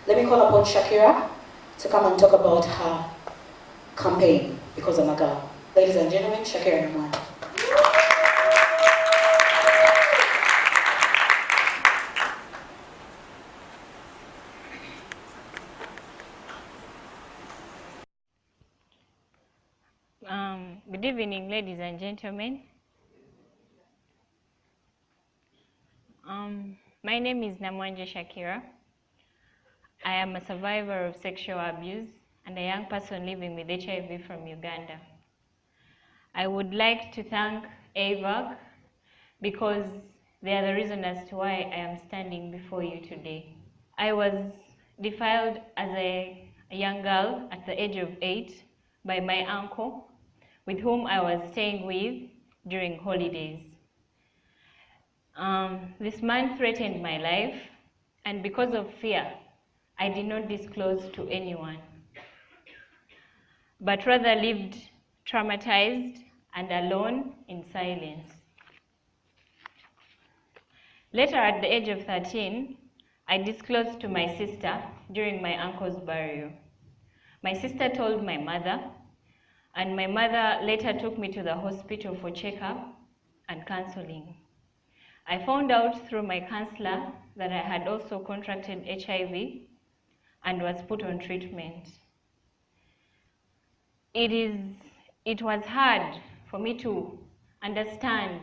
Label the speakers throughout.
Speaker 1: Let me call upon Shakirah to come and talk about her campaign, Because I'm a Girl. Ladies and gentlemen, Shakirah Namwanje.
Speaker 2: Good evening, ladies and gentlemen. My name is Namwanje Shakirah. I am a survivor of sexual abuse and a young person living with HIV from Uganda. I would like to thank Ivory because they are the reason as to why I am standing before you today. I was defiled as a young girl at the age of 8 by my uncle, with whom I was staying with during holidays. This man threatened my life, and because of fear, I did not disclose to anyone, but rather lived traumatized and alone in silence. Later, at the age of 13, I disclosed to my sister during my uncle's burial. My sister told my mother, and my mother later took me to the hospital for checkup and counseling. I found out through my counselor that I had also contracted HIV and was put on treatment. It was hard for me to understand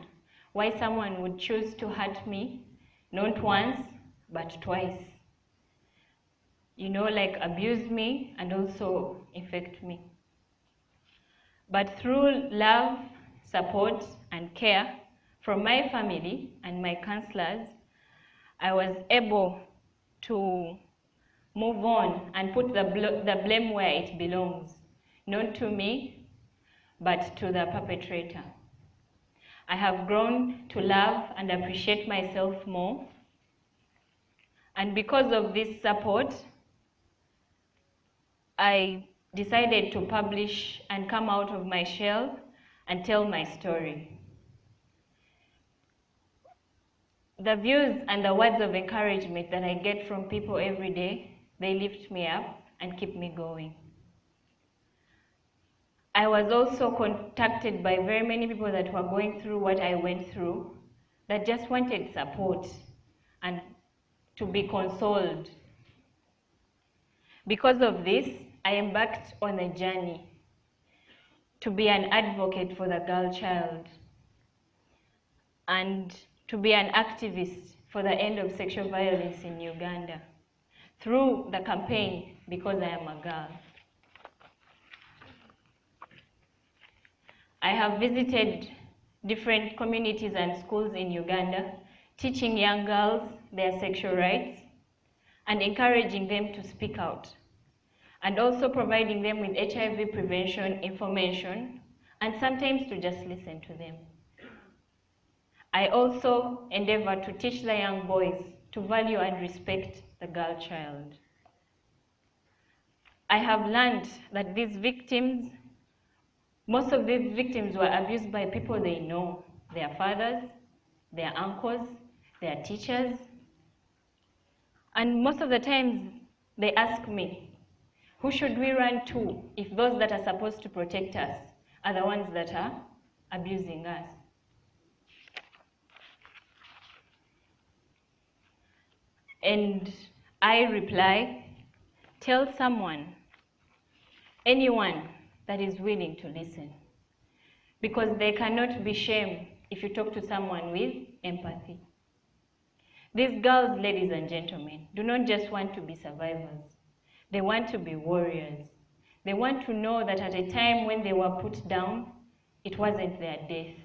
Speaker 2: why someone would choose to hurt me, not once, but twice. You know, like abuse me and also infect me. But through love, support, and care from my family and my counselors, I was able to move on and put the blame where it belongs, not to me, but to the perpetrator. I have grown to love and appreciate myself more, and because of this support, I decided to publish and come out of my shell and tell my story. The views and the words of encouragement that I get from people every day, they lift me up and keep me going. I was also contacted by very many people that were going through what I went through, that just wanted support and to be consoled. Because of this, I embarked on a journey to be an advocate for the girl child and to be an activist for the end of sexual violence in Uganda through the campaign Because I Am a Girl. I have visited different communities and schools in Uganda, teaching young girls their sexual rights and encouraging them to speak out, and also providing them with HIV prevention information and sometimes to just listen to them. I also endeavor to teach the young boys to value and respect the girl child. I have learned that most of these victims were abused by people they know, their fathers, their uncles, their teachers. And most of the times they ask me, who should we run to if those that are supposed to protect us are the ones that are abusing us? And I reply, tell someone, anyone that is willing to listen, because there cannot be shame if you talk to someone with empathy. These girls, ladies and gentlemen, do not just want to be survivors. They want to be warriors. They want to know that at a time when they were put down, it wasn't their death.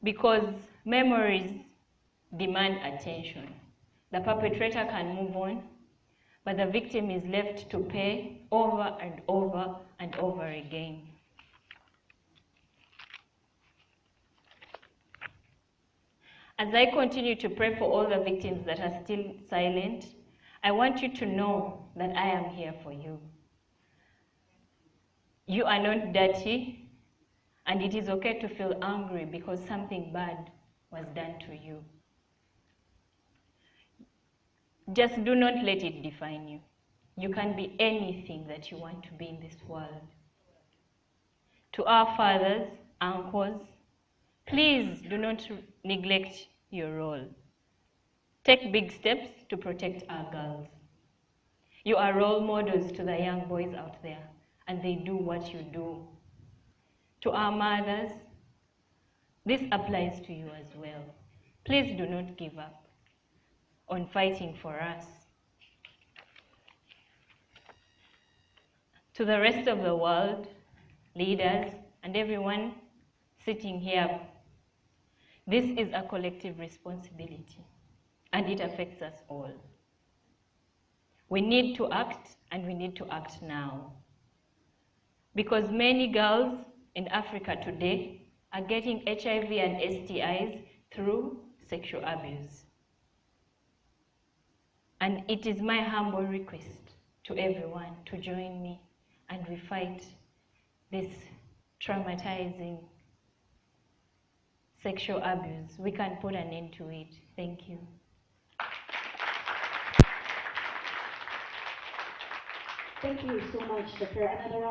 Speaker 2: Because memories demand attention. The perpetrator can move on, but the victim is left to pay over and over and over again. As I continue to pray for all the victims that are still silent, I want you to know that I am here for you. You are not dirty, and it is okay to feel angry because something bad was done to you. Just do not let it define you. You can be anything that you want to be in this world. To our fathers, uncles, please do not neglect your role. Take big steps to protect our girls. You are role models to the young boys out there, and they do what you do. To our mothers, this applies to you as well. Please do not give up on fighting for us. To the rest of the world, leaders, and everyone sitting here, this is a collective responsibility, and it affects us all. We need to act, and we need to act now. Because many girls in Africa today are getting HIV and STIs through sexual abuse. And it is my humble request to everyone to join me, and we fight this traumatizing sexual abuse. We can put an end to it. Thank you.
Speaker 1: Thank you so much, Shakirah. Another round.